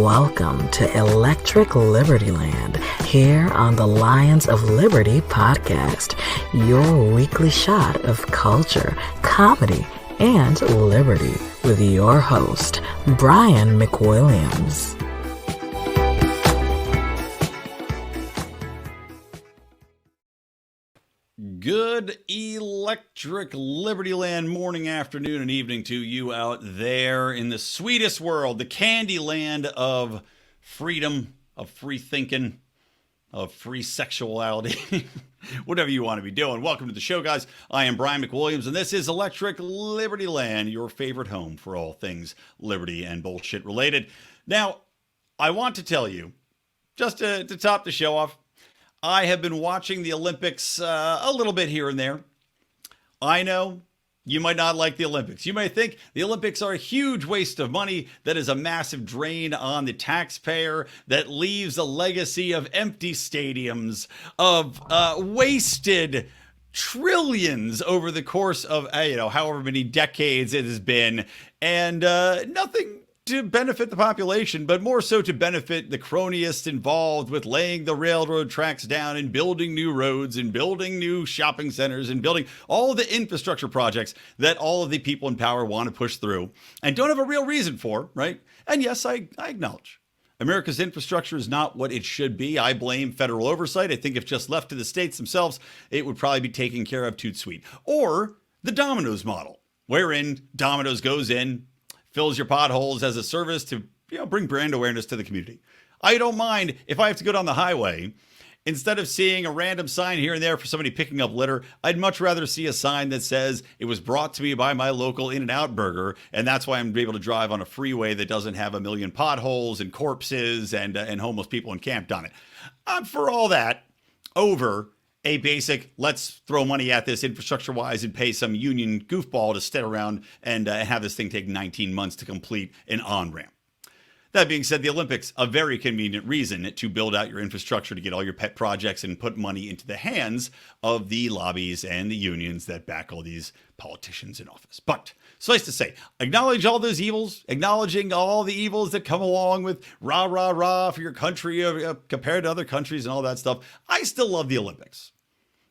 Welcome to Electric Libertyland, here on the Lions of Liberty podcast, your weekly shot of culture, comedy, and liberty with your host, Brian McWilliams. Good Electric Libertyland morning, afternoon, and evening to you out there in the sweetest world, the candy land of freedom, of free thinking, of free sexuality, whatever you want to be doing. Welcome to the show, guys. I am Brian McWilliams, and this is Electric Libertyland, your favorite home for all things liberty and bullshit related. Now, I want to tell you, just to top the show off, I have been watching the Olympics a little bit here and there. I know you might not like the Olympics. You may think the Olympics are a huge waste of money that is a massive drain on the taxpayer, that leaves a legacy of empty stadiums, of wasted trillions over the course of, however many decades it has been, and nothing to benefit the population, but more so to benefit the croniest involved with laying the railroad tracks down and building new roads and building new shopping centers and building all the infrastructure projects that all of the people in power want to push through and don't have a real reason for, right? And yes, I acknowledge America's infrastructure is not what it should be. I blame federal oversight. I think if just left to the states themselves, it would probably be taken care of toot sweet. Or the Domino's model, wherein Domino's goes in, fills your potholes as a service to bring brand awareness to the community. I don't mind if I have to go down the highway. Instead of seeing a random sign here and there for somebody picking up litter, I'd much rather see a sign that says it was brought to me by my local In-N-Out burger, and that's why I'm able to drive on a freeway that doesn't have a million potholes and corpses and homeless people encamped on it. I'm for all that over a basic, let's throw money at this infrastructure-wise and pay some union goofball to sit around and have this thing take 19 months to complete an on-ramp. That being said, the Olympics, a very convenient reason to build out your infrastructure, to get all your pet projects and put money into the hands of the lobbies and the unions that back all these politicians in office. But suffice to say, acknowledge all those evils, acknowledging all the evils that come along with rah, rah, rah for your country compared to other countries and all that stuff. I still love the Olympics.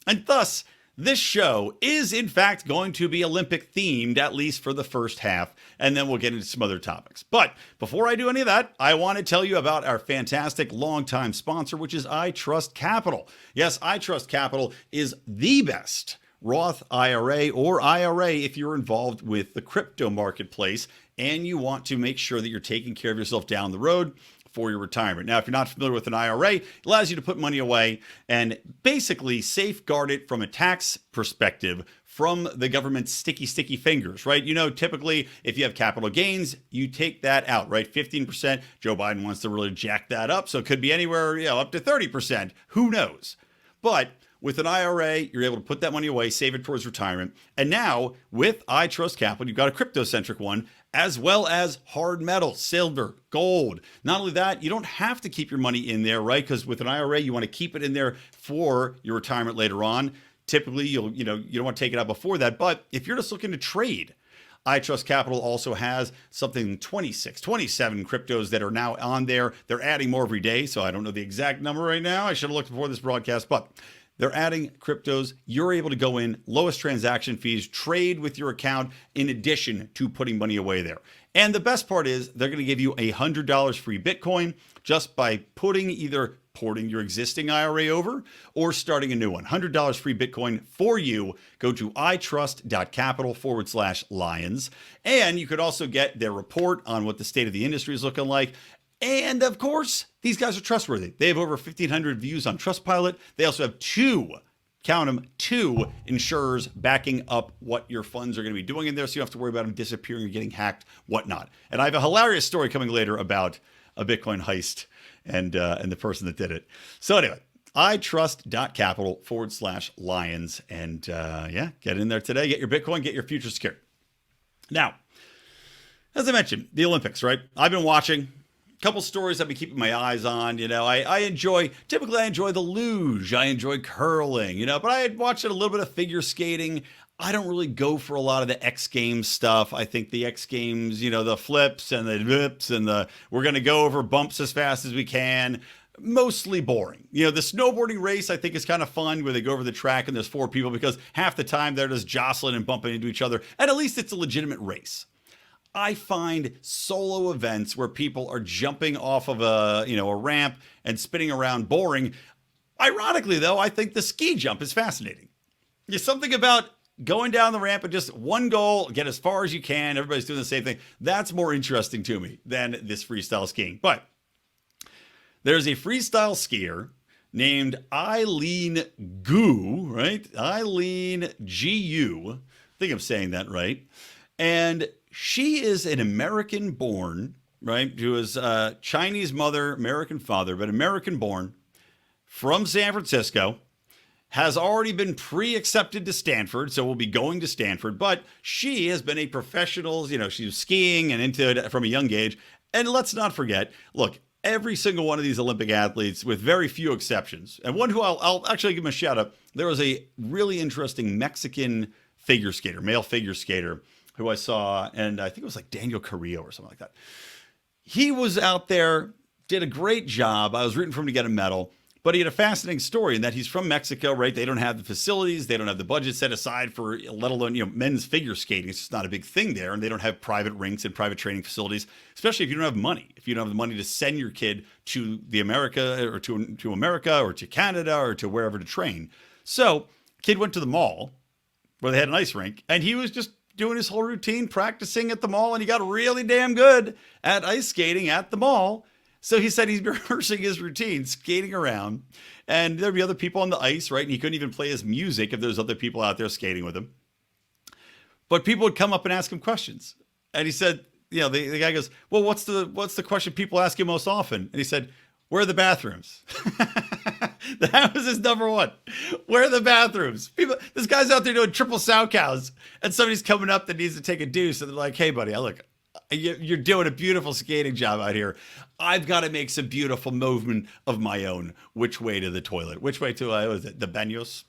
And thus, this show is in fact going to be Olympic themed, at least for the first half, and then we'll get into some other topics. But before I do any of that, I want to tell you about our fantastic longtime sponsor, which is iTrustCapital. Yes, iTrustCapital is the best Roth IRA or IRA if you're involved with the crypto marketplace and you want to make sure that you're taking care of yourself down the road for your retirement. Now, if you're not familiar with an IRA, it allows you to put money away and basically safeguard it from a tax perspective from the government's sticky fingers, right? Typically, if you have capital gains, you take that out, right? 15%. Joe Biden wants to really jack that up, so it could be anywhere, up to 30%. Who knows? But with an IRA, you're able to put that money away, save it towards retirement. And now, with iTrustCapital, you've got a crypto-centric one, as well as hard metals, silver, gold. Not only that, you don't have to keep your money in there, right? Because with an IRA, you want to keep it in there for your retirement later on. Typically, you don't want to take it out before that. But if you're just looking to trade, iTrustCapital also has something 26, 27 cryptos that are now on there. They're adding more every day, so I don't know the exact number right now. I should have looked before this broadcast, but they're adding cryptos. You're able to go in, lowest transaction fees, trade with your account in addition to putting money away there. And the best part is they're going to give you $100 free Bitcoin just by either porting your existing IRA over or starting a new one. $100 free Bitcoin for you. Go to itrust.capital/lions. And you could also get their report on what the state of the industry is looking like. And of course, these guys are trustworthy. They have over 1,500 views on Trustpilot. They also have two insurers backing up what your funds are going to be doing in there, so you don't have to worry about them disappearing or getting hacked, whatnot. And I have a hilarious story coming later about a Bitcoin heist and the person that did it. So anyway, itrust.capital/lions. And get in there today. Get your Bitcoin, get your future secured. Now, as I mentioned, the Olympics, right? I've been watching. Couple stories I've been keeping my eyes on. I enjoy the luge. I enjoy curling, but I had watched a little bit of figure skating. I don't really go for a lot of the X Games stuff. I think the X Games, the flips and the whips and we're going to go over bumps as fast as we can, mostly boring. The snowboarding race I think is kind of fun where they go over the track and there's 4 people because half the time they're just jostling and bumping into each other. And at least it's a legitimate race. I find solo events where people are jumping off of a ramp and spinning around boring. Ironically, though, I think the ski jump is fascinating. There's something about going down the ramp and just one goal, get as far as you can. Everybody's doing the same thing. That's more interesting to me than this freestyle skiing. But there's a freestyle skier named Eileen Gu, right? Eileen Gu. I think I'm saying that right. And she is an American born, right? She was Chinese mother, American father, but American born from San Francisco. Has already been pre-accepted to Stanford, so will be going to Stanford. But she has been a professional, she was skiing and into it from a young age. And let's not forget, look, every single one of these Olympic athletes, with very few exceptions, and one who I'll actually give him a shout out, there was a really interesting Mexican figure skater, male figure skater, who I saw, and I think it was like Daniel Carrillo or something like that. He was out there, did a great job. I was rooting for him to get a medal. But he had a fascinating story in that he's from Mexico, right? They don't have the facilities. They don't have the budget set aside for, let alone, men's figure skating. It's just not a big thing there. And they don't have private rinks and private training facilities, especially if you don't have money. If you don't have the money to send your kid to the America or to America or to Canada or to wherever to train. So kid went to the mall where they had an ice rink and he was just doing his whole routine, practicing at the mall. And he got really damn good at ice skating at the mall. So he said he's rehearsing his routine, skating around, and there'd be other people on the ice, right? And he couldn't even play his music if there's other people out there skating with him. But people would come up and ask him questions. And he said, the guy goes, well, what's the question people ask you most often? And he said, where are the bathrooms? That was his number one. Where are the bathrooms? This guy's out there doing triple sow cows, and somebody's coming up that needs to take a deuce, and they're like, hey, buddy, look, you're doing a beautiful skating job out here. I've got to make some beautiful movement of my own. Which way to the toilet? Which way to, what is it, the baños?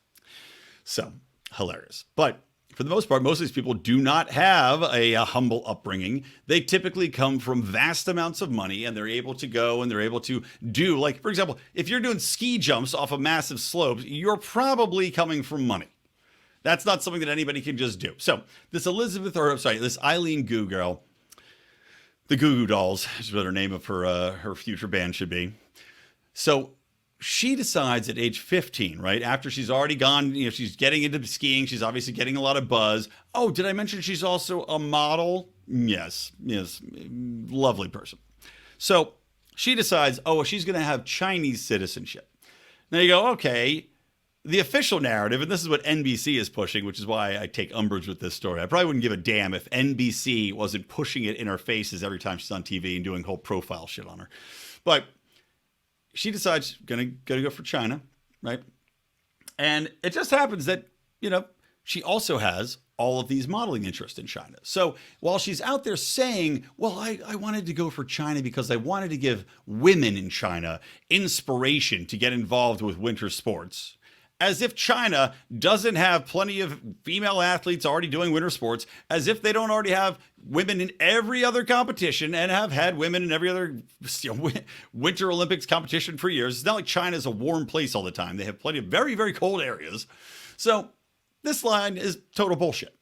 So, hilarious. But for the most part, most of these people do not have a humble upbringing. They typically come from vast amounts of money, and they're able to go and they're able to do, like, for example, if you're doing ski jumps off of massive slopes, you're probably coming from money. That's not something that anybody can just do. So this this Eileen Gu girl, the Goo Goo Dolls is what her name of her future band should be. So she decides at age 15, right? After she's already gone, she's getting into skiing. She's obviously getting a lot of buzz. Oh, did I mention she's also a model? Yes. Lovely person. So she decides, she's going to have Chinese citizenship. Now you go, okay. The official narrative, and this is what NBC is pushing, which is why I take umbrage with this story. I probably wouldn't give a damn if NBC wasn't pushing it in our faces every time she's on TV and doing whole profile shit on her. But she decides gonna go for China, right? And it just happens that, she also has all of these modeling interests in China. So while she's out there saying, well, I wanted to go for China because I wanted to give women in China inspiration to get involved with winter sports, as if China doesn't have plenty of female athletes already doing winter sports, as if they don't already have women in every other competition and have had women in every other Winter Olympics competition for years. It's not like China's a warm place all the time. They have plenty of very, very cold areas. So this line is total bullshit.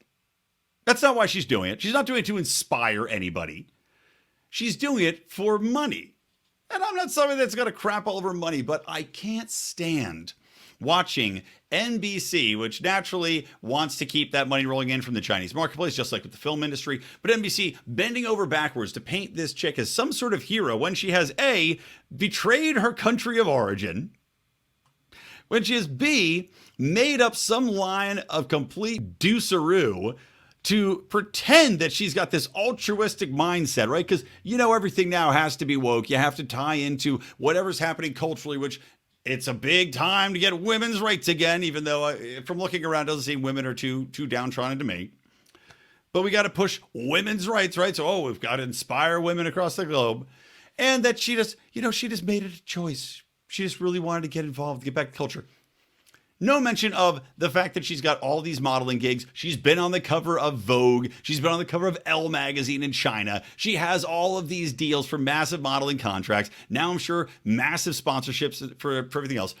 That's not why she's doing it. She's not doing it to inspire anybody. She's doing it for money. And I'm not somebody that's got to crap all over money, but I can't stand watching NBC, which naturally wants to keep that money rolling in from the Chinese marketplace, just like with the film industry, but NBC bending over backwards to paint this chick as some sort of hero when she has A, betrayed her country of origin, when she has B, made up some line of complete deuceroo to pretend that she's got this altruistic mindset, right? Because everything now has to be woke. You have to tie into whatever's happening culturally, which it's a big time to get women's rights again, even though from looking around, it doesn't seem women are too downtrodden to me. But we got to push women's rights, right? So, we've got to inspire women across the globe. And that she just made it a choice. She just really wanted to get involved, get back to culture. No mention of the fact that she's got all these modeling gigs. She's been on the cover of Vogue. She's been on the cover of ELL magazine in China. She has all of these deals for massive modeling contracts. Now I'm sure massive sponsorships for everything else.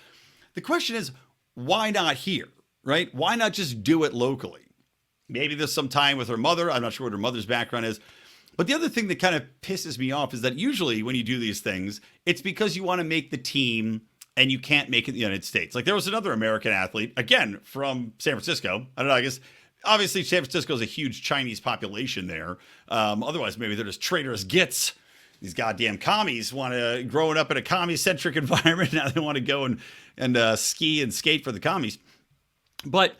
The question is, why not here, right? Why not just do it locally? Maybe there's some time with her mother. I'm not sure what her mother's background is. But the other thing that kind of pisses me off is that usually when you do these things, it's because you want to make the team and you can't make it in the United States. Like there was another American athlete, again, from San Francisco. I don't know, I guess, obviously San Francisco is a huge Chinese population there. Otherwise, maybe they're just traitorous gits. These goddamn commies growing up in a commie-centric environment, now they want to go and ski and skate for the commies. But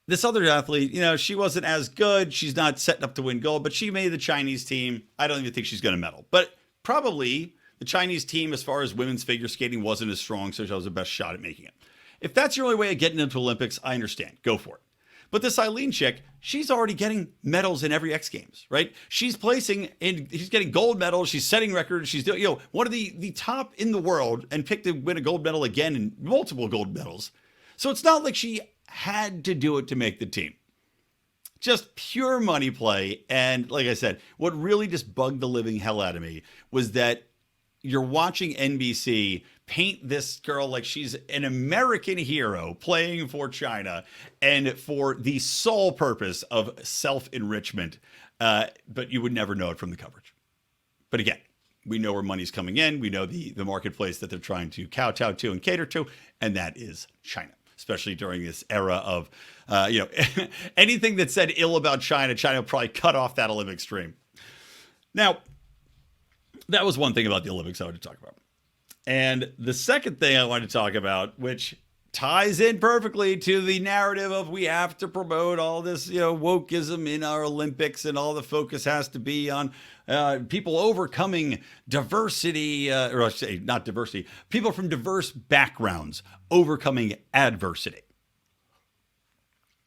this other athlete, she wasn't as good. She's not setting up to win gold, but she made the Chinese team. I don't even think she's going to medal. But probably the Chinese team, as far as women's figure skating, wasn't as strong, so she was the best shot at making it. If that's your only way of getting into Olympics, I understand. Go for it. But this Eileen chick, she's already getting medals in every X Games, right? She's getting gold medals. She's setting records. She's doing, one of the top in the world and picked to win a gold medal again and multiple gold medals. So it's not like she had to do it to make the team. Just pure money play. And like I said, what really just bugged the living hell out of me was that you're watching NBC paint this girl like she's an American hero playing for China and for the sole purpose of self-enrichment. But you would never know it from the coverage. But again, we know where money's coming in. We know the marketplace that they're trying to kowtow to and cater to, and that is China, especially during this era of, anything that said ill about China will probably cut off that Olympic stream. Now, that was one thing about the Olympics I wanted to talk about. And the second thing I wanted to talk about, which ties in perfectly to the narrative of we have to promote all this, wokeism in our Olympics and all the focus has to be on people overcoming diversity, or I should say not diversity, people from diverse backgrounds overcoming adversity.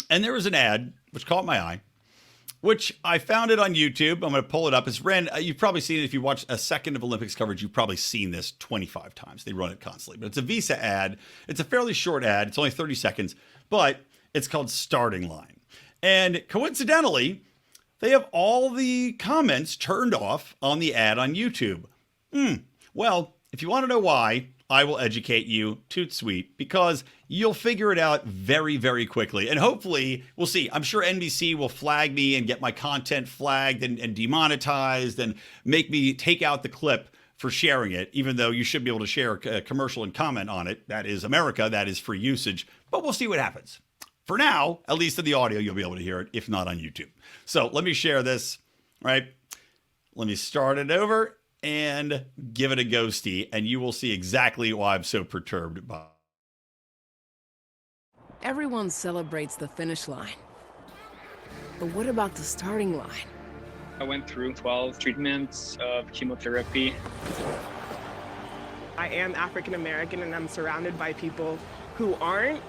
And there was an ad which caught my eye, which I found it on YouTube. I'm going to pull it up. It's ran. You've probably seen it. If you watch a second of Olympics coverage, you've probably seen this 25 times. They run it constantly. But it's a Visa ad. It's a fairly short ad. It's only 30 seconds. But it's called Starting Line. And coincidentally, they have all the comments turned off on the ad on YouTube. Well, if you want to know why, I will educate you, toot sweet, because you'll figure it out very, very quickly. And hopefully, we'll see. I'm sure NBC will flag me and get my content flagged and demonetized and make me take out the clip for sharing it, even though you should be able to share a commercial and comment on it. That is America. That is free usage. But we'll see what happens. For now, at least in the audio, you'll be able to hear it, if not on YouTube. So let me share this, right? Let me start it over and give it a ghosty, and you will see exactly why I'm so perturbed by it. Everyone celebrates the finish line. But what about the starting line? I went through 12 treatments of chemotherapy. I am African American and I'm surrounded by people who aren't.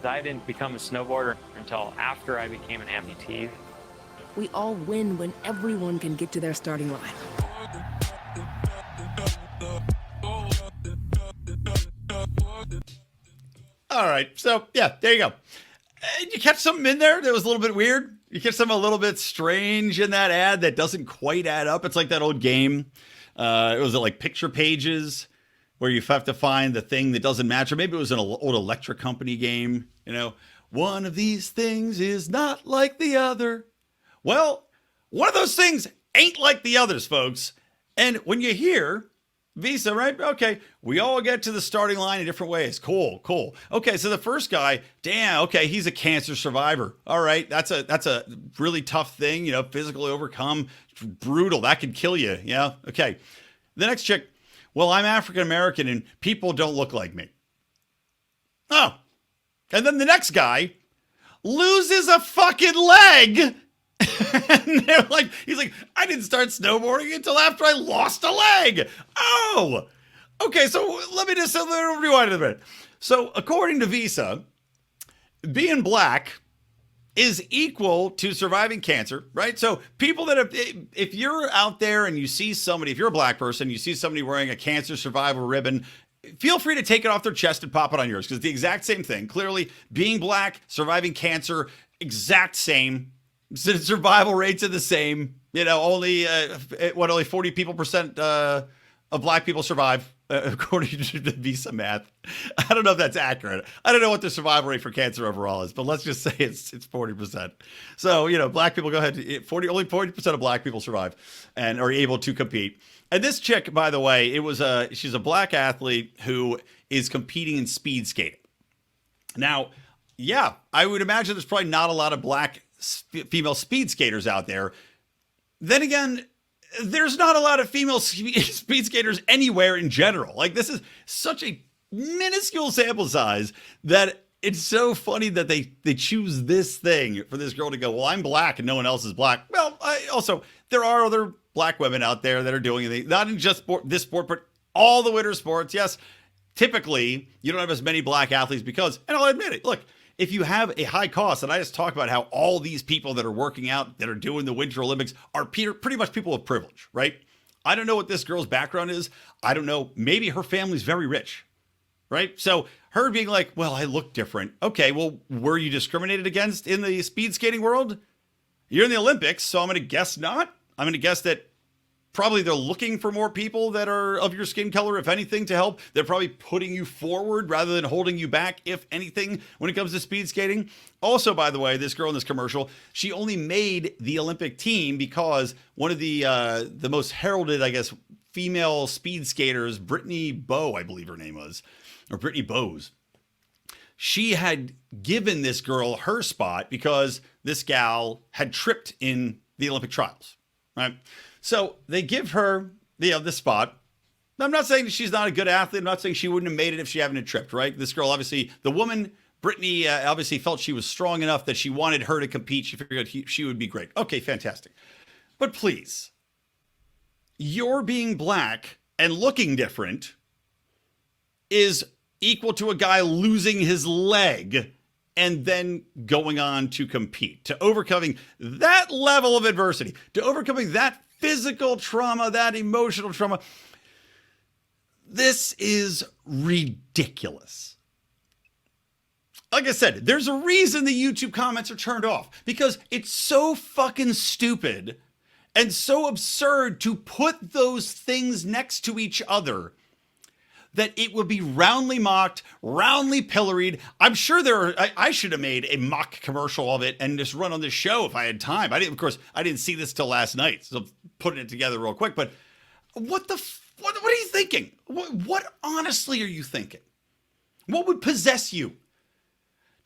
I didn't become a snowboarder until after I became an amputee. We all win when everyone can get to their starting line. All right. So, yeah, there you go. You catch something in there that was a little bit weird? You catch something a little bit strange in that ad that doesn't quite add up? It's like that old game. It was like Picture Pages, where you have to find the thing that doesn't match. Or maybe it was an old electric company game. One of these things is not like the other. Well, one of those things ain't like the others, folks. And when you hear Visa, right? Okay, we all get to the starting line in different ways. Cool. Okay, so the first guy, damn, okay, he's a cancer survivor. All right, that's a really tough thing, physically overcome, brutal. That could kill you. Yeah, okay. The next chick, well, I'm African American and people don't look like me. Oh, and then the next guy loses a fucking leg. And they're like, he's like, I didn't start snowboarding until after I lost a leg. Oh, okay. So let me just rewind a bit. So according to Visa, being black is equal to surviving cancer, right? So people that if you're out there and you see somebody, if you're a black person, you see somebody wearing a cancer survival ribbon, feel free to take it off their chest and pop it on yours because it's the exact same thing. Clearly, being black, surviving cancer, exact same. Survival rates are the same. Only 40% of black people survive, according to the Visa math. I don't know if that's accurate. I don't know what the survival rate for cancer overall is, but let's just say it's 40%. So, black people, go ahead. Only 40% of black people survive and are able to compete. And this chick, by the way, she's a black athlete who is competing in speed skating. Now, yeah, I would imagine there's probably not a lot of black female speed skaters out there. Then again, there's not a lot of female speed skaters anywhere in general. Like, this is such a minuscule sample size that it's so funny that they choose this thing for this girl to go, well, I'm black and no one else is black. Well, there are other black women out there that are doing it, not in just this sport, but all the winter sports. Yes, typically you don't have as many black athletes because, and I'll admit it, look, if you have a high cost, and I just talk about how all these people that are working out, that are doing the Winter Olympics, are pretty much people of privilege, right? I don't know what this girl's background is. I don't know. Maybe her family's very rich, right? So her being like, well, I look different. Okay, well, were you discriminated against in the speed skating world? You're in the Olympics, so I'm going to guess not. I'm going to guess that probably they're looking for more people that are of your skin color, if anything, to help. They're probably putting you forward rather than holding you back, if anything, when it comes to speed skating. Also, by the way, this girl in this commercial, she only made the Olympic team because one of the most heralded, I guess, female speed skaters, Brittany Bowe, I believe her name was, or Brittany Bowes. She had given this girl her spot because this gal had tripped in the Olympic trials, right? So they give her the spot. I'm not saying she's not a good athlete. I'm not saying she wouldn't have made it if she hadn't tripped, right? This girl, obviously, the woman, Brittany, obviously felt she was strong enough that she wanted her to compete. She figured she would be great. Okay, fantastic. But please, your being black and looking different is equal to a guy losing his leg and then going on to compete, to overcoming that level of adversity, to overcoming that physical trauma, that emotional trauma. This is ridiculous. Like I said, there's a reason the YouTube comments are turned off because it's so fucking stupid and so absurd to put those things next to each other that it would be roundly mocked, roundly pilloried. I'm sure I should have made a mock commercial of it and just run on this show if I had time. I didn't see this till last night, so I'm putting it together real quick. But what are you thinking? What honestly are you thinking? What would possess you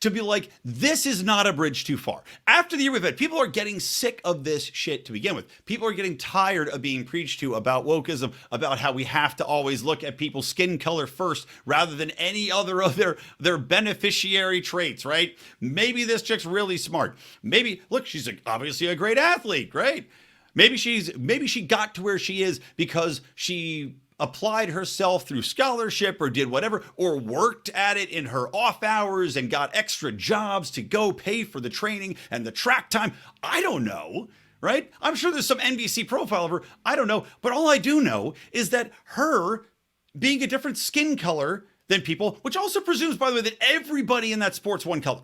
to be like, this is not a bridge too far? After the year we've had, people are getting sick of this shit to begin with. People are getting tired of being preached to about wokeism, about how we have to always look at people's skin color first rather than any other of their beneficiary traits, right? Maybe this chick's really smart. Maybe, look, she's obviously a great athlete, great. Maybe she got to where she is because she applied herself through scholarship or did whatever, or worked at it in her off hours and got extra jobs to go pay for the training and the track time. I don't know, right? I'm sure there's some NBC profile of her. I don't know. But all I do know is that her being a different skin color than people, which also presumes, by the way, that everybody in that sport's one color.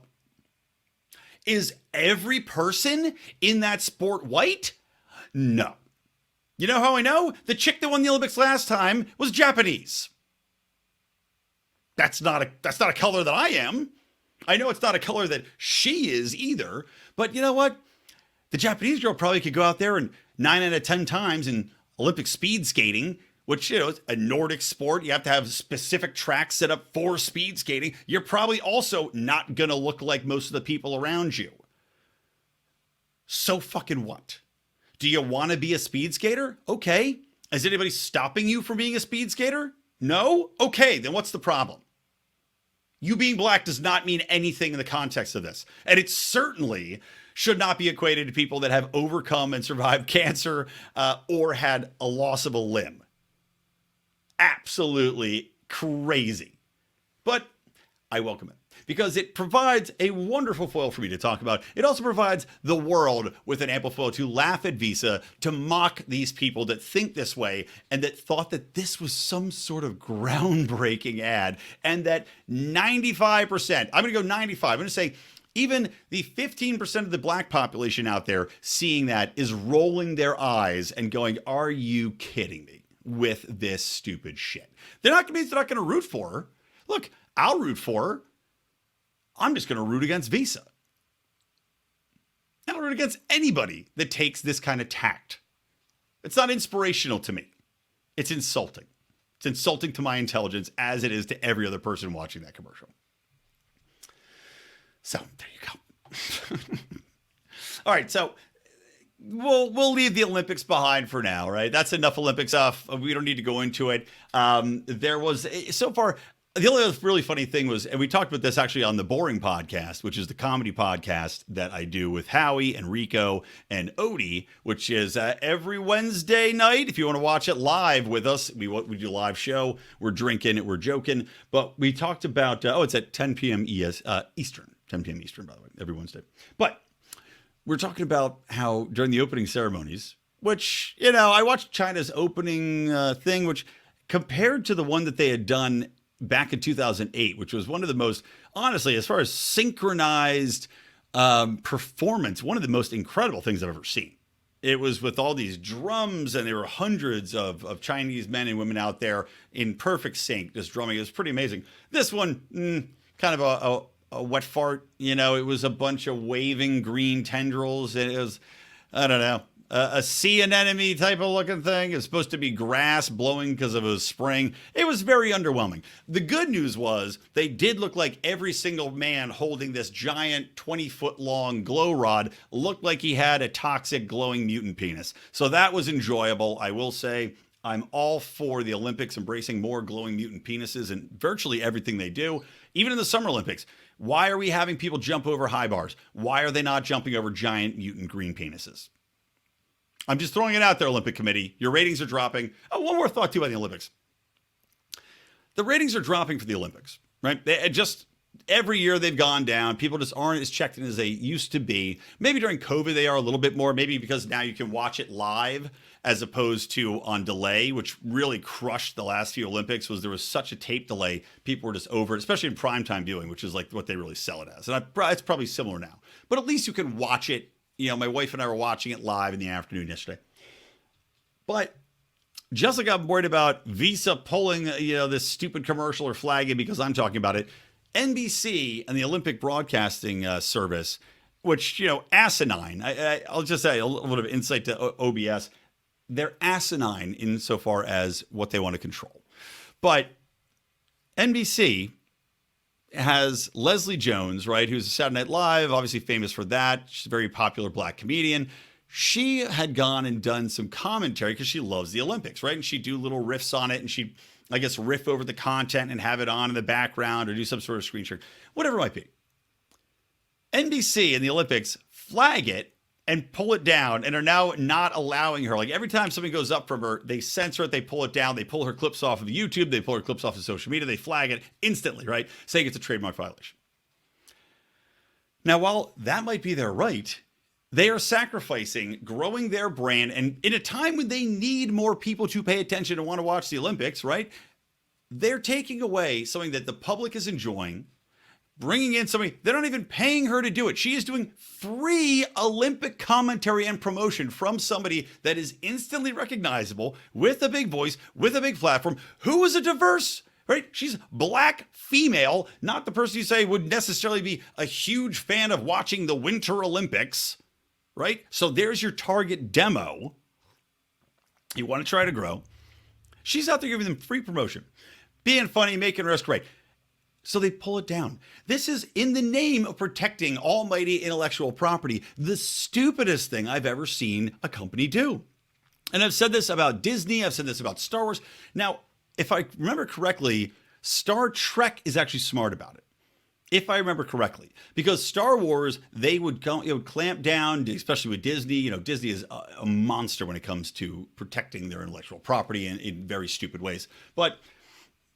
Is every person in that sport white? No. You know how I know? The chick that won the Olympics last time was Japanese. That's not a color that I am. I know it's not a color that she is either. But you know what? The Japanese girl probably could go out there and 9 out of 10 times in Olympic speed skating, which, is a Nordic sport. You have to have specific tracks set up for speed skating. You're probably also not going to look like most of the people around you. So fucking what? Do you want to be a speed skater? Okay. Is anybody stopping you from being a speed skater? No? Okay, then what's the problem? You being black does not mean anything in the context of this. And it certainly should not be equated to people that have overcome and survived cancer or had a loss of a limb. Absolutely crazy. But I welcome it. because it provides a wonderful foil for me to talk about. It also provides the world with an ample foil to laugh at Visa, to mock these people that think this way and that thought that this was some sort of groundbreaking ad, and that 95%, I'm going to go 95, I'm going to say even the 15% of the black population out there seeing that is rolling their eyes and going, are you kidding me with this stupid shit? They're not going to root for her. Look, I'll root for her. I'm just going to root against Visa. I don't root against anybody that takes this kind of tact. It's not inspirational to me. It's insulting. It's insulting to my intelligence as it is to every other person watching that commercial. So there you go. All right, so we'll leave the Olympics behind for now, right? That's enough Olympic stuff. We don't need to go into it. There was so far. The only other really funny thing was, and we talked about this actually on the Boring Podcast, which is the comedy podcast that I do with Howie and Rico and Odie, which is every Wednesday night. If you want to watch it live with us, we do a live show. We're drinking, we're joking. But we talked about, it's at 10 p.m. Eastern, 10 p.m. Eastern, by the way, every Wednesday. But we're talking about how during the opening ceremonies, which, I watched China's opening thing, which compared to the one that they had done back in 2008, which was one of the most, honestly, as far as synchronized performance, one of the most incredible things I've ever seen. It was with all these drums, and there were hundreds of Chinese men and women out there in perfect sync, just drumming. It was pretty amazing. This one, kind of a wet fart. It was a bunch of waving green tendrils. It was, I don't know, a sea anemone type of looking thing. It was supposed to be grass blowing because of a spring. It was very underwhelming. The good news was they did look like every single man holding this giant 20-foot long glow rod looked like he had a toxic glowing mutant penis. So that was enjoyable. I will say I'm all for the Olympics embracing more glowing mutant penises in virtually everything they do. Even in the Summer Olympics. Why are we having people jump over high bars? Why are they not jumping over giant mutant green penises? I'm just throwing it out there, Olympic Committee. Your ratings are dropping. Oh, one more thought, too, about the Olympics. The ratings are dropping for the Olympics, right? Every year they've gone down. People just aren't as checked in as they used to be. Maybe during COVID they are a little bit more. Maybe because now you can watch it live as opposed to on delay, which really crushed the last few Olympics. Was there was such a tape delay. People were just over it, especially in primetime viewing, which is like what they really sell it as. And it's probably similar now. But at least you can watch it. My wife and I were watching it live in the afternoon yesterday. But just like I'm worried about Visa pulling, this stupid commercial or flagging because I'm talking about it, NBC and the Olympic Broadcasting Service, which, asinine. I'll just say a little bit of insight to OBS. They're asinine insofar as what they want to control. But NBC has Leslie Jones, right, who's a Saturday Night Live, obviously famous for that. She's a very popular black comedian. She had gone and done some commentary because she loves the Olympics, right? And she'd do little riffs on it, and she'd, I guess, riff over the content and have it on in the background or do some sort of screen share, whatever it might be. NBC and the Olympics flag it and pull it down and are now not allowing her. Like every time something goes up from her, they censor it, they pull it down, they pull her clips off of YouTube, they pull her clips off of social media, they flag it instantly, right? Saying it's a trademark violation. Now, while that might be their right, they are sacrificing growing their brand, and in a time when they need more people to pay attention and want to watch the Olympics, right? They're taking away something that the public is enjoying, bringing in somebody, they're not even paying her to do it. She is doing free Olympic commentary and promotion from somebody that is instantly recognizable, with a big voice, with a big platform, who is a diverse, right? She's black, female, not the person you say would necessarily be a huge fan of watching the Winter Olympics, right? So there's your target demo. You want to try to grow. She's out there giving them free promotion, being funny, making risk great. So they pull it down. This is in the name of protecting almighty intellectual property, the stupidest thing I've ever seen a company do. And I've said this about Disney. I've said this about Star Wars. Now, if I remember correctly, Star Trek is actually smart about it. If I remember correctly, because Star Wars, they would go, clamp down, especially with Disney. Disney is a monster when it comes to protecting their intellectual property in very stupid ways. But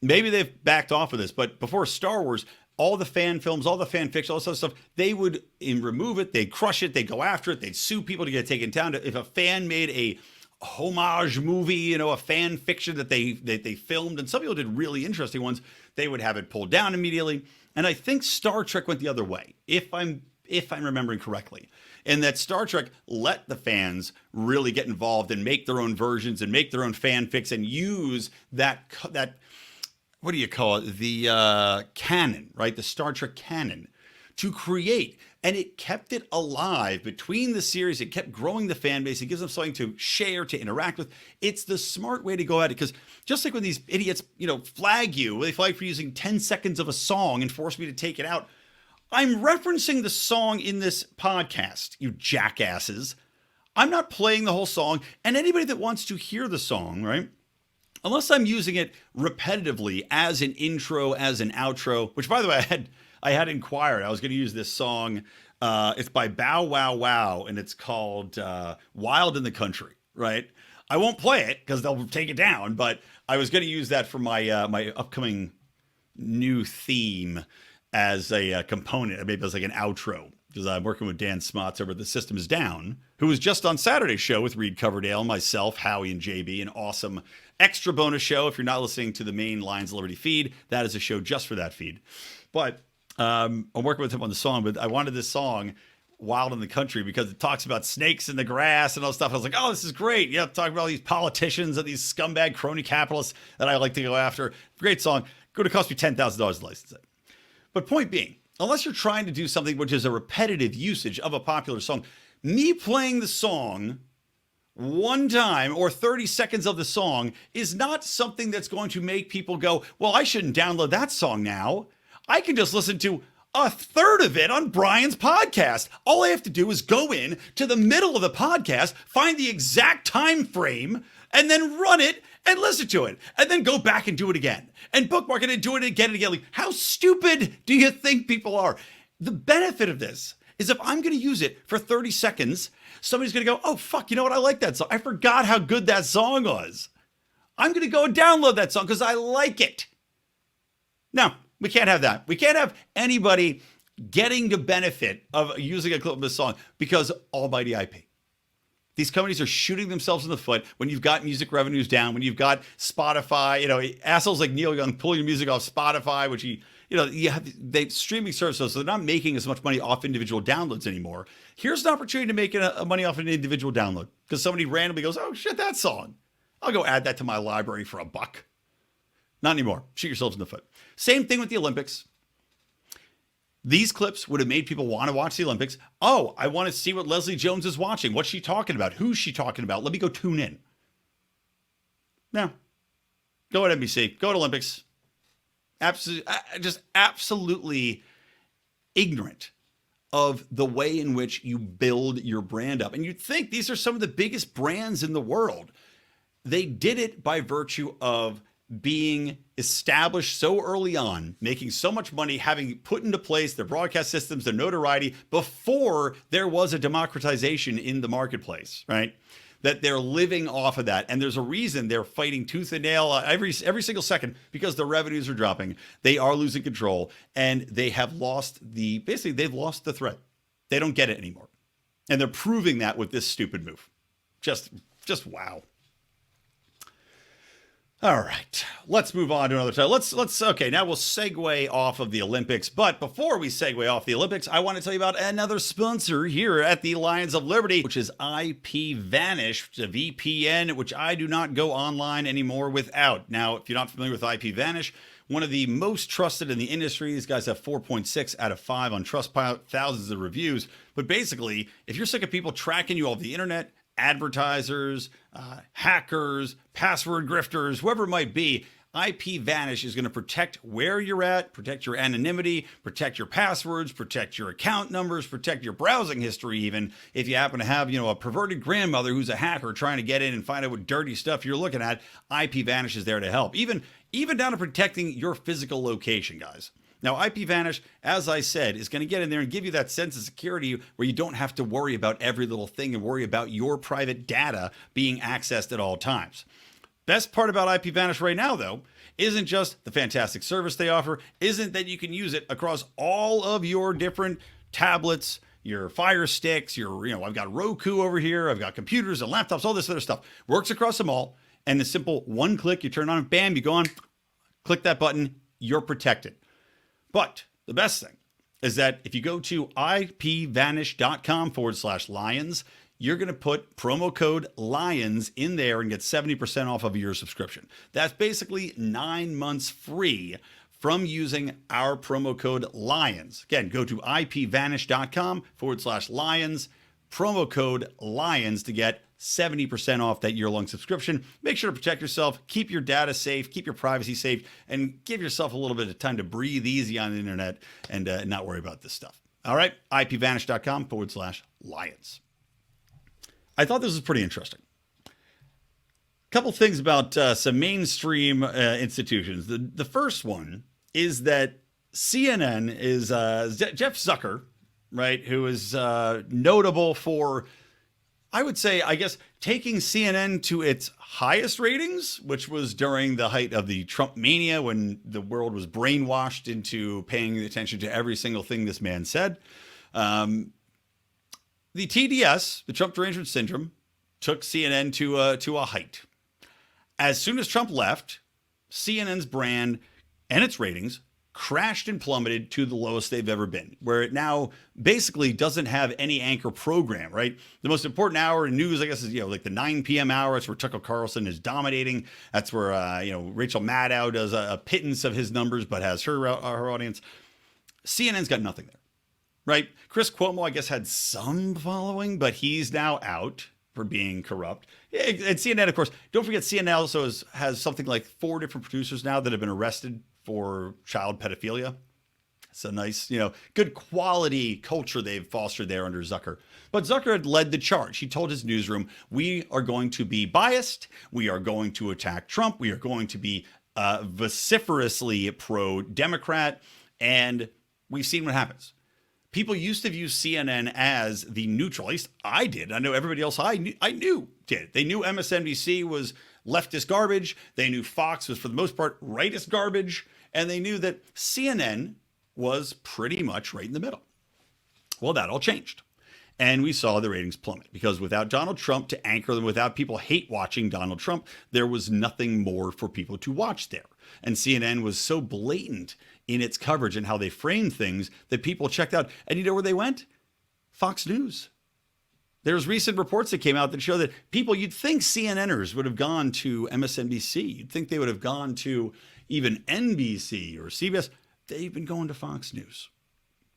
maybe they've backed off of this, but before Star Wars, all the fan films, all the fan fiction, all this other stuff, they would remove it, they'd crush it, they'd go after it, they'd sue people to get it taken down. If a fan made a homage movie, a fan fiction that they filmed, and some people did really interesting ones, they would have it pulled down immediately. And I think Star Trek went the other way, if I'm remembering correctly. And that Star Trek let the fans really get involved and make their own versions and make their own fanfics and use that what do you call it? The canon, right? The Star Trek canon to create. And it kept it alive between the series. It kept growing the fan base. It gives them something to share, to interact with. It's the smart way to go at it. Because just like when these idiots, flag you, they flag for using 10 seconds of a song and force me to take it out. I'm referencing the song in this podcast, you jackasses. I'm not playing the whole song. And anybody that wants to hear the song, right? Unless I'm using it repetitively as an intro, as an outro, which, by the way, I had inquired. I was going to use this song. It's by Bow Wow Wow, and it's called Wild in the Country, right? I won't play it because they'll take it down, but I was going to use that for my my upcoming new theme as a component, maybe as like an outro, because I'm working with Dan Smots over at The System Is Down, who was just on Saturday's show with Reed Coverdale, myself, Howie, and JB, an awesome extra bonus show. If you're not listening to the main Lions of Liberty feed, that is a show just for that feed. But I'm working with him on the song, but I wanted this song, Wild in the Country, because it talks about snakes in the grass and all stuff. I was like, oh, this is great. Yeah, talking about all these politicians and these scumbag crony capitalists that I like to go after. Great song. Going to cost me $10,000 to license it. But point being, unless you're trying to do something which is a repetitive usage of a popular song, me playing the song one time or 30 seconds of the song is not something that's going to make people go, well, I shouldn't download that song now. I can just listen to a third of it on Brian's podcast. All I have to do is go in to the middle of the podcast, find the exact time frame, and then run it and listen to it, and then go back and do it again, and bookmark it and do it again and again. Like, how stupid do you think people are? The benefit of this is if I'm going to use it for 30 seconds, somebody's going to go, oh, fuck, you know what? I like that song. I forgot how good that song was. I'm going to go and download that song because I like it. No, we can't have that. We can't have anybody getting the benefit of using a clip of a song because almighty IP. These companies are shooting themselves in the foot when you've got music revenues down, when you've got Spotify, assholes like Neil Young pulling your music off Spotify, which you have they streaming services, so they're not making as much money off individual downloads anymore. Here's an opportunity to make money off an individual download because somebody randomly goes, oh shit, that song. I'll go add that to my library for $1. Not anymore. Shoot yourselves in the foot. Same thing with the Olympics. These clips would have made people want to watch the Olympics. Oh, I want to see what Leslie Jones is watching. What's she talking about? Who's she talking about? Let me go tune in. No. Go at NBC. Go to Olympics. Absolutely ignorant of the way in which you build your brand up. And you'd think these are some of the biggest brands in the world. They did it by virtue of being established so early on, making so much money, having put into place their broadcast systems, their notoriety before there was a democratization in the marketplace, right? That they're living off of that. And there's a reason they're fighting tooth and nail every single second because the revenues are dropping. They are losing control and they have lost they've lost the threat. They don't get it anymore. And they're proving that with this stupid move. Just wow. All right, let's move on to another time. Okay, now we'll segue off of the Olympics. But before we segue off the Olympics, I want to tell you about another sponsor here at the Lions of Liberty, which is IPVanish, a VPN, which I do not go online anymore without. Now, if you're not familiar with IPVanish, one of the most trusted in the industry. These guys have 4.6 out of 5 on Trustpilot, thousands of reviews. But basically, if you're sick of people tracking you off the internet, advertisers, hackers, password grifters, whoever it might be, IPVanish is going to protect where you're at, protect your anonymity, protect your passwords, protect your account numbers, protect your browsing history even. If you happen to have, a perverted grandmother who's a hacker trying to get in and find out what dirty stuff you're looking at, IPVanish is there to help. Even down to protecting your physical location, guys. Now, IPVanish, as I said, is going to get in there and give you that sense of security where you don't have to worry about every little thing and worry about your private data being accessed at all times. Best part about IPVanish right now, though, isn't just the fantastic service they offer, isn't that you can use it across all of your different tablets, your Fire Sticks, I've got Roku over here, I've got computers and laptops, all this other stuff. Works across them all. And the simple one click, you turn on, bam, you go on, click that button, you're protected. But the best thing is that if you go to ipvanish.com/lions, you're going to put promo code LIONS in there and get 70% off of your subscription. That's basically 9 months free from using our promo code LIONS. Again, go to ipvanish.com/lions, promo code LIONS to get 70% off that year-long subscription. Make sure to protect yourself, keep your data safe, keep your privacy safe, and give yourself a little bit of time to breathe easy on the internet and not worry about this stuff. All right, ipvanish.com/lions. I thought this was pretty interesting. A couple things about some mainstream institutions. The first one is that CNN is Jeff Zucker, right, who is notable for, I would say, I guess, taking CNN to its highest ratings, which was during the height of the Trump mania when the world was brainwashed into paying attention to every single thing this man said. The TDS, the Trump Derangement Syndrome, took CNN to a height. As soon as Trump left, CNN's brand and its ratings crashed and plummeted to the lowest they've ever been, where it now basically doesn't have any anchor program, right? The most important hour in news, I guess, is, like the 9 p.m. hour. It's where Tucker Carlson is dominating. That's where, Rachel Maddow does a pittance of his numbers, but has her audience. CNN's got nothing there, right? Chris Cuomo, I guess, had some following, but he's now out for being corrupt. And CNN, of course, don't forget, CNN also has something like 4 different producers now that have been arrested for child pedophilia. It's a nice, good quality culture they've fostered there under Zucker. But Zucker had led the charge. He told his newsroom, we are going to be biased. We are going to attack Trump. We are going to be vociferously pro-Democrat. And we've seen what happens. People used to view CNN as the neutral. At least I did. I know everybody else I knew did. They knew MSNBC was leftist garbage. They knew Fox was, for the most part, rightist garbage. And they knew that CNN was pretty much right in the middle. Well, that all changed. And we saw the ratings plummet because without Donald Trump to anchor them, without people hate watching Donald Trump, there was nothing more for people to watch there. And CNN was so blatant in its coverage and how they framed things that people checked out. And you know where they went? Fox News. There's recent reports that came out that show that people, you'd think CNNers would have gone to MSNBC. You'd think they would have gone to even NBC or CBS. They've been going to Fox News.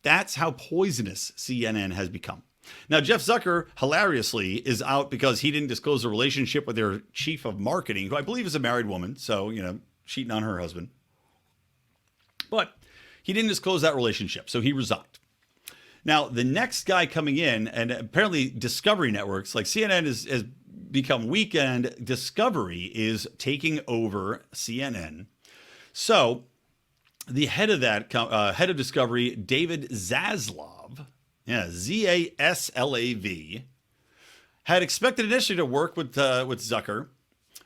That's how poisonous CNN has become. Now, Jeff Zucker, hilariously, is out because he didn't disclose a relationship with their chief of marketing, who I believe is a married woman. So, cheating on her husband. But he didn't disclose that relationship, so he resigned. Now, the next guy coming in, and apparently Discovery Networks, like CNN has become weak, and Discovery is taking over CNN. So the head of head of Discovery, David Zaslav, Zaslav, had expected initially to work with Zucker,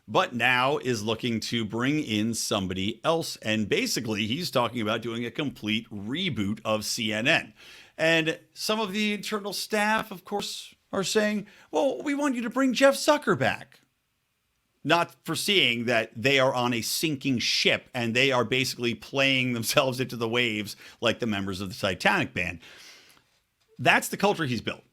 but now is looking to bring in somebody else. And basically, he's talking about doing a complete reboot of CNN. And some of the internal staff, of course, are saying, well, we want you to bring Jeff Zucker back. Not foreseeing that they are on a sinking ship and they are basically playing themselves into the waves like the members of the Titanic band. That's the culture he's built.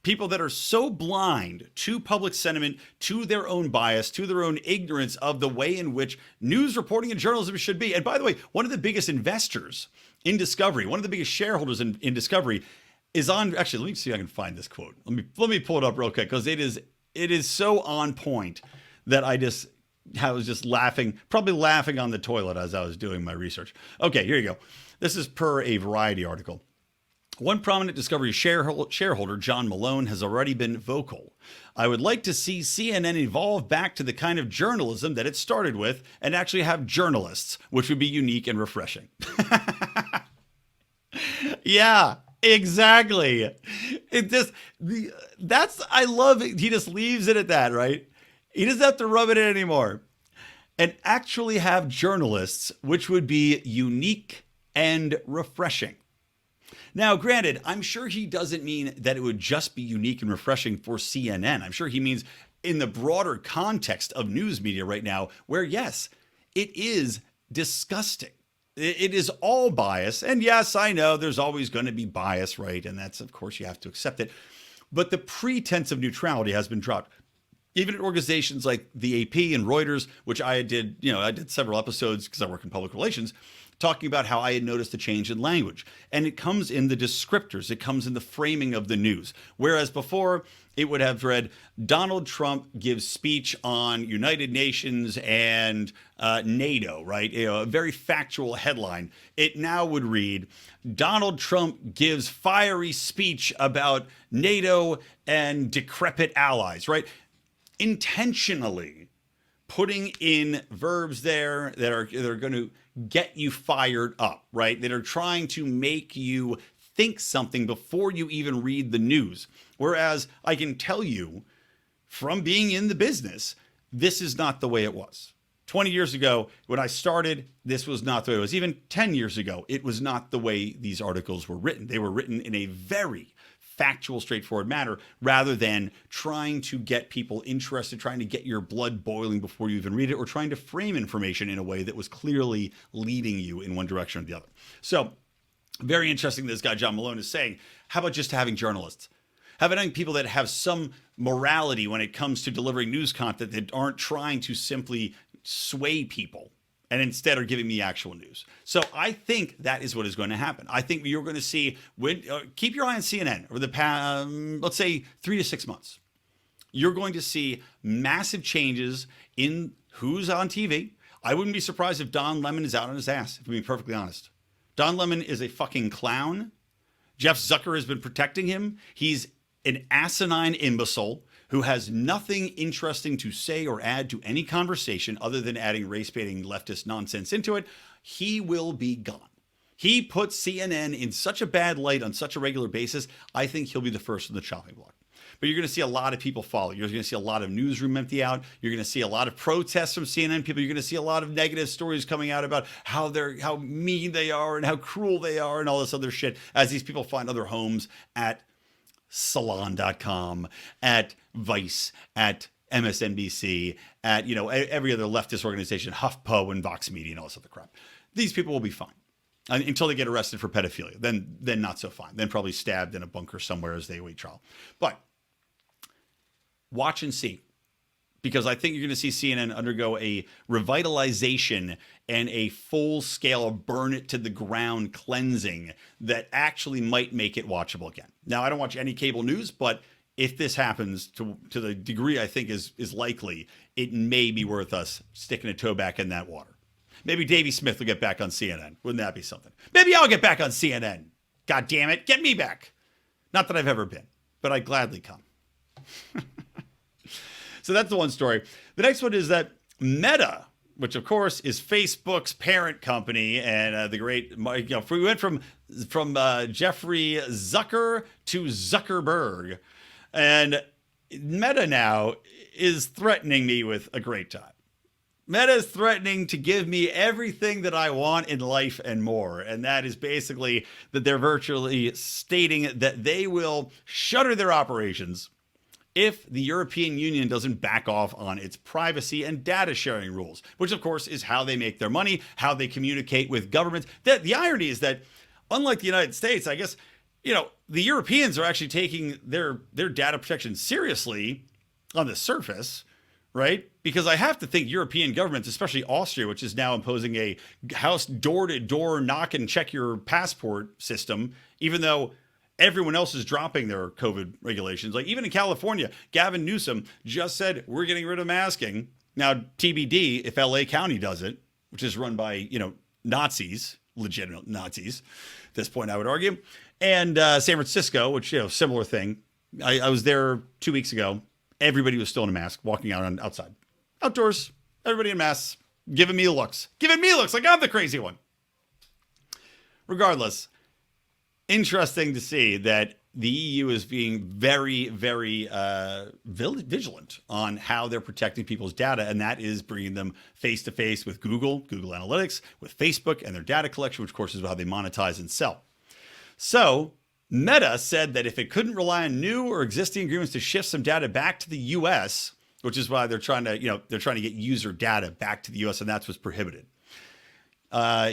People that are so blind to public sentiment, to their own bias, to their own ignorance of the way in which news reporting and journalism should be. And by the way, one of the biggest investors in Discovery, one of the biggest shareholders in Discovery is on, actually, let me see if I can find this quote. Let me pull it up real quick because it is so on point that I was just laughing, probably laughing on the toilet as I was doing my research. Okay, here you go. This is per a Variety article. One prominent Discovery shareholder, John Malone, has already been vocal. I would like to see CNN evolve back to the kind of journalism that it started with and actually have journalists, which would be unique and refreshing. Yeah, exactly. I love it. He just leaves it at that, right? He doesn't have to rub it in anymore. and actually have journalists, which would be unique and refreshing. Now, granted, I'm sure he doesn't mean that it would just be unique and refreshing for CNN. I'm sure he means in the broader context of news media right now, where yes, it is disgusting. It is all bias. And yes, I know there's always going to be bias, right? And that's, of course, you have to accept it. But the pretense of neutrality has been dropped. Even at organizations like the AP and Reuters, which I did several episodes because I work in public relations, talking about how I had noticed a change in language. And it comes in the descriptors. It comes in the framing of the news. Whereas before, it would have read, Donald Trump gives speech on United Nations and NATO, right? A very factual headline. It now would read, Donald Trump gives fiery speech about NATO and decrepit allies, right? Intentionally putting in verbs there that are going to get you fired up, right? That are trying to make you think something before you even read the news. Whereas I can tell you from being in the business, this is not the way it was. 20 years ago, when I started, this was not the way it was. Even 10 years ago, it was not the way these articles were written. They were written in a very factual, straightforward manner, rather than trying to get people interested, trying to get your blood boiling before you even read it, or trying to frame information in a way that was clearly leading you in one direction or the other. So very interesting this guy, John Malone, is saying, how about just having journalists? Having people that have some morality when it comes to delivering news content that aren't trying to simply sway people and instead are giving me actual news. So I think that is what is going to happen. I think you're going to see, keep your eye on CNN over the past, let's say 3 to 6 months. You're going to see massive changes in who's on TV. I wouldn't be surprised if Don Lemon is out on his ass, if I'm being perfectly honest. Don Lemon is a fucking clown. Jeff Zucker has been protecting him. He's an asinine imbecile who has nothing interesting to say or add to any conversation other than adding race-baiting leftist nonsense into it. He will be gone. He puts CNN in such a bad light on such a regular basis, I think he'll be the first on the chopping block. But you're going to see a lot of people follow. You're going to see a lot of newsroom empty out. You're going to see a lot of protests from CNN people. You're going to see a lot of negative stories coming out about how mean they are and how cruel they are and all this other shit as these people find other homes at Salon.com, at Vice, at MSNBC, at every other leftist organization, HuffPo and Vox Media and all this other crap. These people will be fine until they get arrested for pedophilia. Then not so fine. Then probably stabbed in a bunker somewhere as they await trial. But watch and see, because I think you're going to see CNN undergo a revitalization and a full-scale burn it to the ground cleansing that actually might make it watchable again. Now, I don't watch any cable news, but if this happens to the degree I think is likely, it may be worth us sticking a toe back in that water. Maybe Davey Smith will get back on CNN. Wouldn't that be something? Maybe I'll get back on CNN. God damn it, get me back. Not that I've ever been, but I'd gladly come. So that's the one story. The next one is that Meta, which of course is Facebook's parent company, and the great, we went from Jeffrey Zucker to Zuckerberg, and Meta now is threatening me with a great time. Meta is threatening to give me everything that I want in life and more. And that is basically that they're virtually stating that they will shutter their operations if the European Union doesn't back off on its privacy and data sharing rules, which of course is how they make their money, how they communicate with governments. The irony is that, unlike the United States, I guess, the Europeans are actually taking their data protection seriously on the surface, right? Because I have to think European governments, especially Austria, which is now imposing a house door-to-door knock and check your passport system, even though everyone else is dropping their COVID regulations. Like even in California, Gavin Newsom just said, we're getting rid of masking. Now, TBD, if LA County does it, which is run by, Nazis, legitimate Nazis at this point, I would argue. And San Francisco, which, similar thing. I was there 2 weeks ago. Everybody was still in a mask, walking out outside. Outdoors, everybody in masks, giving me looks like I'm the crazy one. Regardless, interesting to see that the EU is being very, very vigilant on how they're protecting people's data, and that is bringing them face to face with Google Analytics, with Facebook, and their data collection, which of course is how they monetize and sell. So Meta said that if it couldn't rely on new or existing agreements to shift some data back to the US, which is why they're trying to get user data back to the US, and that's what's prohibited.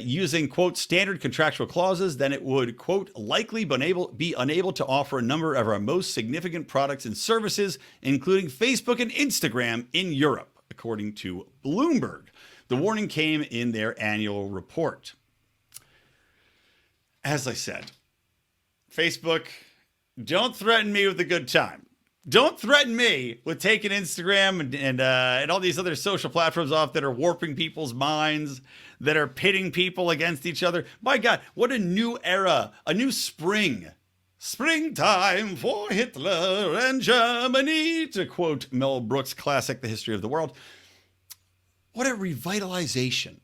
Using, quote, standard contractual clauses, then it would, quote, likely be unable to offer a number of our most significant products and services, including Facebook and Instagram in Europe, according to Bloomberg. The warning came in their annual report. As I said, Facebook, don't threaten me with a good time. Don't threaten me with taking Instagram and all these other social platforms off that are warping people's minds, that are pitting people against each other. My God, what a new era, a new spring. Springtime for Hitler and Germany, to quote Mel Brooks' classic, The History of the World. What a revitalization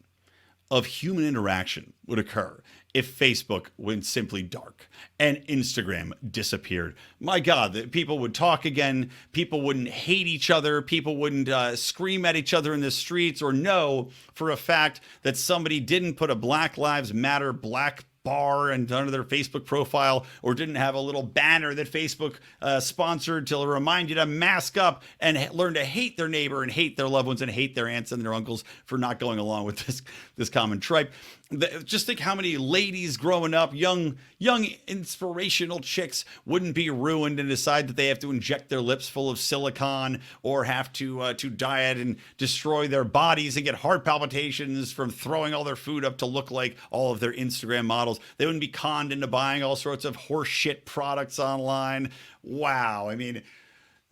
of human interaction would occur if Facebook went simply dark and Instagram disappeared. My God, people would talk again. People wouldn't hate each other. People wouldn't scream at each other in the streets or know for a fact that somebody didn't put a Black Lives Matter black bar and under their Facebook profile, or didn't have a little banner that Facebook sponsored to remind you to mask up and learn to hate their neighbor and hate their loved ones and hate their aunts and their uncles for not going along with this common tripe. Just think how many ladies growing up, young inspirational chicks, wouldn't be ruined and decide that they have to inject their lips full of silicone or have to diet and destroy their bodies and get heart palpitations from throwing all their food up to look like all of their Instagram models. They wouldn't be conned into buying all sorts of horse shit products online. Wow. I mean,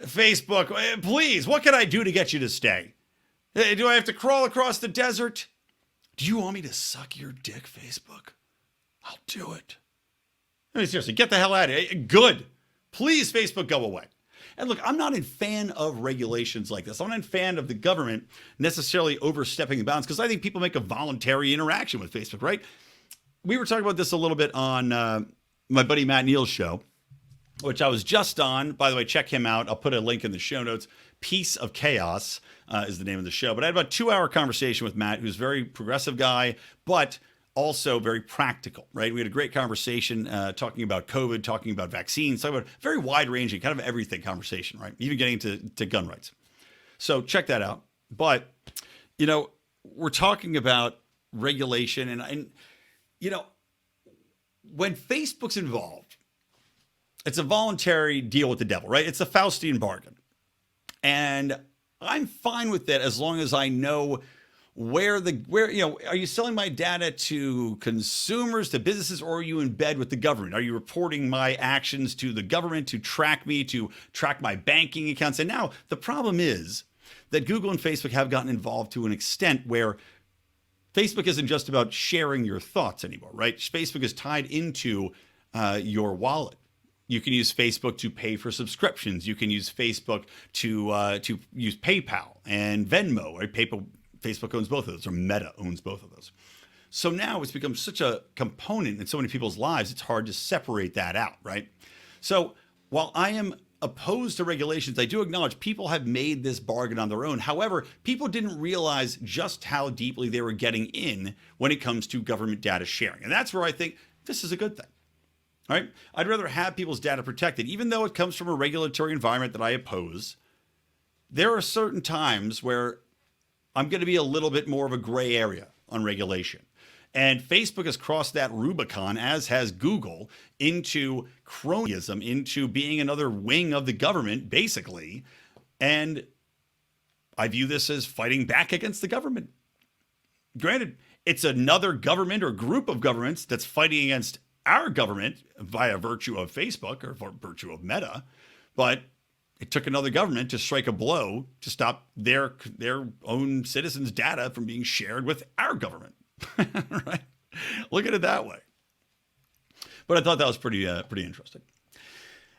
Facebook, please, what can I do to get you to stay? Do I have to crawl across the desert? Do you want me to suck your dick, Facebook? I'll do it. I mean, seriously, get the hell out of here. Good. Please, Facebook, go away. And look, I'm not a fan of regulations like this. I'm not a fan of the government necessarily overstepping the bounds, because I think people make a voluntary interaction with Facebook, right? We were talking about this a little bit on my buddy Matt Neal's show, which I was just on. By the way, check him out. I'll put a link in the show notes. Piece of Chaos is the name of the show. But I had about a 2-hour conversation with Matt, who's a very progressive guy, but also very practical, right? We had a great conversation talking about COVID, talking about vaccines, talking about very wide-ranging, kind of everything conversation, right? Even getting to gun rights. So check that out. But, we're talking about regulation, and when Facebook's involved, it's a voluntary deal with the devil, right? It's a Faustian bargain. And I'm fine with it as long as I know where are you selling my data to consumers, to businesses, or are you in bed with the government? Are you reporting my actions to the government to track me, to track my banking accounts? And now the problem is that Google and Facebook have gotten involved to an extent where Facebook isn't just about sharing your thoughts anymore, right? Facebook is tied into your wallet. You can use Facebook to pay for subscriptions. You can use Facebook to use PayPal and Venmo. Right? Facebook owns both of those, or Meta owns both of those. So now it's become such a component in so many people's lives, it's hard to separate that out, right? So while I am opposed to regulations, I do acknowledge people have made this bargain on their own. However, people didn't realize just how deeply they were getting in when it comes to government data sharing. And that's where I think this is a good thing. All right? I'd rather have people's data protected, even though it comes from a regulatory environment that I oppose. There are certain times where I'm going to be a little bit more of a gray area on regulation. And Facebook has crossed that Rubicon, as has Google, into cronyism, into being another wing of the government, basically. And I view this as fighting back against the government. Granted, it's another government or group of governments that's fighting against our government via virtue of Facebook or virtue of Meta, but it took another government to strike a blow to stop their own citizens' data from being shared with our government. Right? Look at it that way. But I thought that was pretty interesting.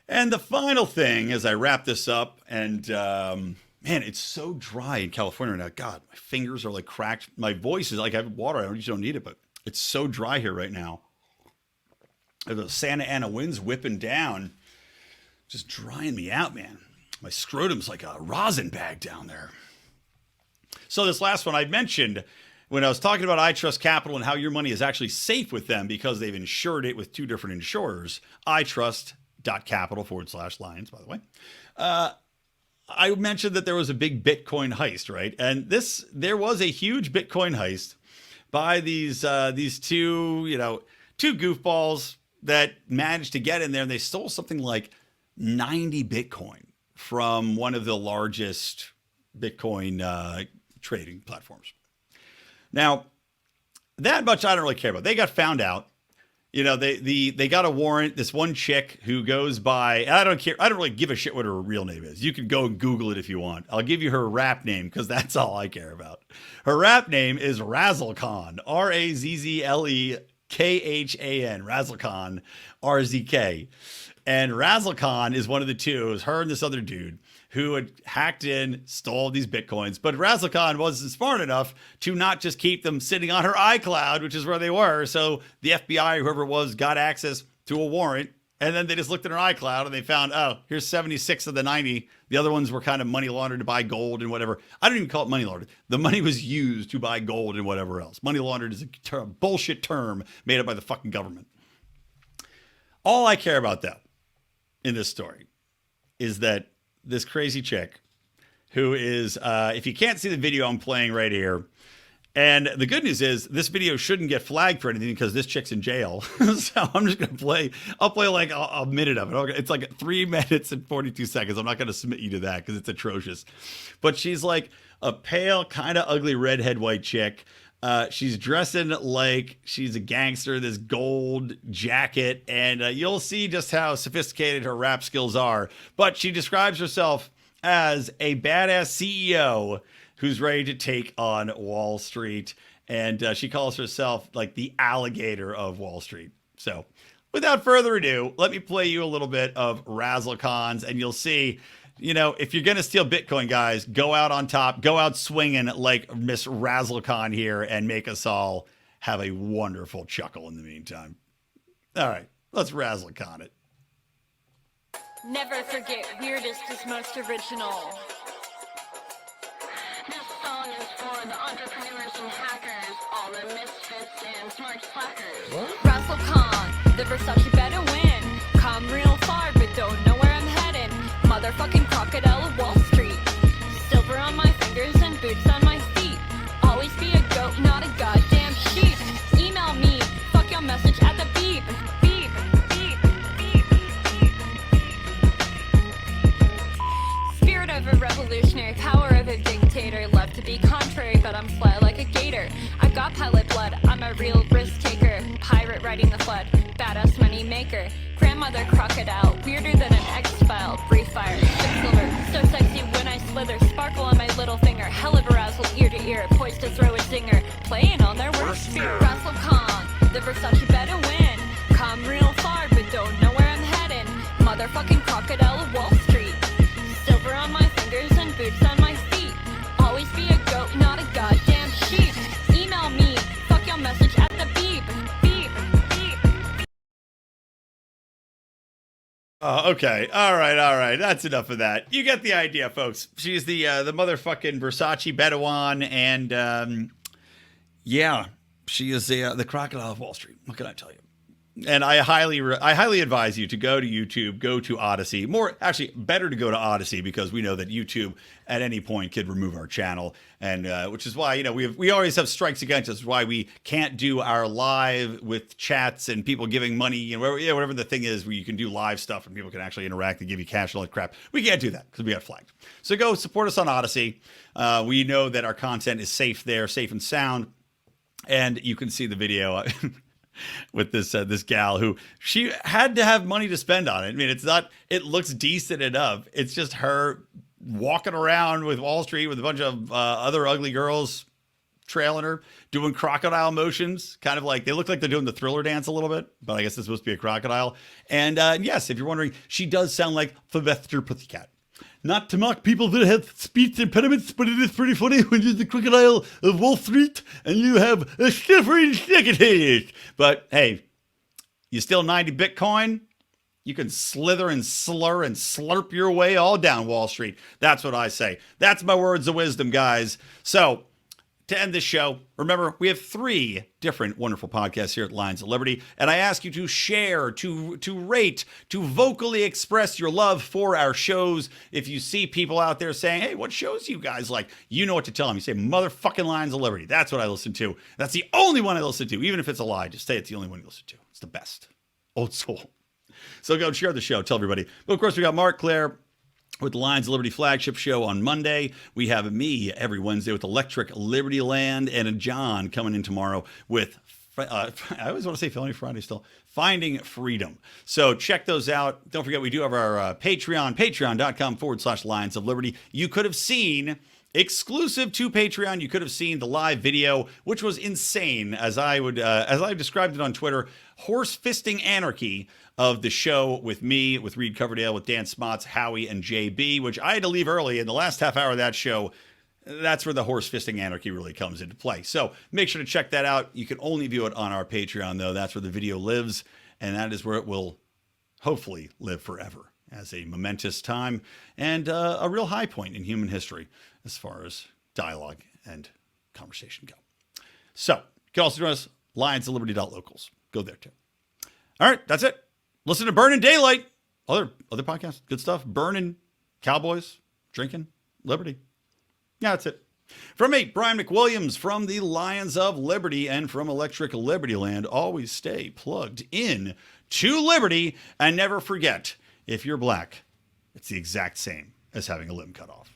And the final thing, as I wrap this up, and man, it's so dry in California right now. God, my fingers are like cracked. My voice is like I have water. I just don't need it, but it's so dry here right now. The Santa Ana winds whipping down. Just drying me out, man. My scrotum's like a rosin bag down there. So this last one I mentioned when I was talking about iTrustCapital and how your money is actually safe with them because they've insured it with two different insurers, itrust.capital /Lions, by the way. I mentioned that there was a big Bitcoin heist, right? And there was a huge Bitcoin heist by these two goofballs that managed to get in there, and they stole something like 90 Bitcoin from one of the largest Bitcoin trading platforms. Now, that much I don't really care about. They got found out. You know, they got a warrant. This one chick who goes by, I don't care. I don't really give a shit what her real name is. You can go and Google it if you want. I'll give you her rap name because that's all I care about. Her rap name is RazzleKhan, RazzleKhan, RazzleKhan, RZK. And RazzleKhan is one of the two. It was her and this other dude who had hacked in, stole these Bitcoins. But RazzleKhan wasn't smart enough to not just keep them sitting on her iCloud, which is where they were. So the FBI, whoever it was, got access to a warrant. And then they just looked at her iCloud and they found, oh, here's 76 of the 90. The other ones were kind of money laundered to buy gold and whatever. I don't even call it money laundered. The money was used to buy gold and whatever else. Money laundered is a bullshit term made up by the fucking government. All I care about, though, in this story is that this crazy chick who is, if you can't see the video I'm playing right here, and the good news is this video shouldn't get flagged for anything because this chick's in jail. So I'm just going to play, I'll play like a minute of it. It's like 3 minutes and 42 seconds. I'm not going to submit you to that because it's atrocious. But she's like a pale, kind of ugly redhead white chick. She's dressing like she's a gangster, this gold jacket, and you'll see just how sophisticated her rap skills are. But she describes herself as a badass CEO who's ready to take on Wall Street. And she calls herself like the alligator of Wall Street. So without further ado, let me play you a little bit of RazzleKhan's, and you'll see, you know, if you're going to steal Bitcoin, guys, go out on top, go out swinging like Miss RazzleKhan here and make us all have a wonderful chuckle in the meantime. All right, let's RazzleKhan it. Never forget, weirdest is most original. This song is for the entrepreneurs and hackers, all the misfits and smart slackers. RazzleKhan, the Versace better win. Come real far, but don't know where I'm heading. Motherfucking crocodile of Wall Street. Silver on my fingers and boots on my feet. Always be a goat, not a goddamn sheep. Email me, fuck your message at the beep. Beep, beep, beep, beep. Spirit of a revolutionary, power of a dictator. Love to be contrary, but I'm fly like a gator. I've got pilot blood, I'm a real risk taker. Pirate riding the flood, badass money maker. Grandmother crocodile, weirder than an X-File. Brief fire, silver, so sexy when I slither. Sparkle on my little finger, hell of a razzle ear to ear. Poised to throw a zinger, playing on their worst fear. RazzleKhan, the Versace better win. Come real far, but don't know where I'm heading. Motherfucking crocodile of Wall Street. Silver on my fingers and boots on my feet. Always be a goat, not a goddamn sheep. Email me, fuck your message at the beep. Beep, beep. Okay. All right. That's enough of that. You get the idea, folks. She's the motherfucking Versace Bedouin, and yeah, she is the crocodile of Wall Street. What can I tell you? And I highly advise you to go to YouTube, go to Odyssey. Better to go to Odyssey because we know that YouTube at any point could remove our channel, and which is why, you know, we always have strikes against us. Why we can't do our live with chats and people giving money, you know, whatever the thing is where you can do live stuff and people can actually interact and give you cash and all that crap. We can't do that because we got flagged. So go support us on Odyssey. We know that our content is safe there, safe and sound, and you can see the video. With this gal who she had to have money to spend on it. I mean, it looks decent enough. It's just her walking around with Wall Street with a bunch of other ugly girls trailing her, doing crocodile motions, kind of like they look like they're doing the Thriller dance a little bit, but I guess it's supposed to be a crocodile. And yes, if you're wondering, she does sound like Sylvester Pussycat. Not to mock people that have speech impediments, but it is pretty funny when you're the crocodile of Wall Street and you have a shivering second. But hey, you steal 90 Bitcoin, You can slither and slur and slurp your way all down Wall Street. That's what I say. That's my words of wisdom, guys. So, to end this show, remember, we have 3 different wonderful podcasts here at Lions of Liberty, and I ask you to share, to rate, to vocally express your love for our shows. If you see people out there saying, hey, what shows do you guys like? You know what to tell them. You say, motherfucking Lions of Liberty. That's what I listen to. That's the only one I listen to. Even if it's a lie, just say it's the only one you listen to. It's the best. Old school. So go share the show. Tell everybody. But of course, we got Mark Claire with the Lions of Liberty flagship show on Monday. We have me every Wednesday with Electric Libertyland, and John coming in tomorrow with, I always want to say Felony Friday still, Finding Freedom. So check those out. Don't forget, we do have our Patreon, patreon.com/Lions of Liberty. You could have seen, exclusive to Patreon, you could have seen the live video, which was insane, as I described it on Twitter, horse fisting anarchy of the show with me, with Reed Coverdale, with Dan Smots, Howie, and JB, which I had to leave early. In the last half hour of that show, that's where the horse fisting anarchy really comes into play. So make sure to check that out. You can only view it on our Patreon, though. That's where the video lives, and that is where it will hopefully live forever as a momentous time and a real high point in human history as far as dialogue and conversation go. So you can also join us, lionsofliberty.locals. Go there, too. All right, that's it. Listen to Burning Daylight. Other podcasts, good stuff. Burning, Cowboys, drinking, Liberty. Yeah, that's it. From me, Brian McWilliams, from the Lions of Liberty and from Electric Libertyland, always stay plugged in to Liberty and never forget, if you're black, it's the exact same as having a limb cut off.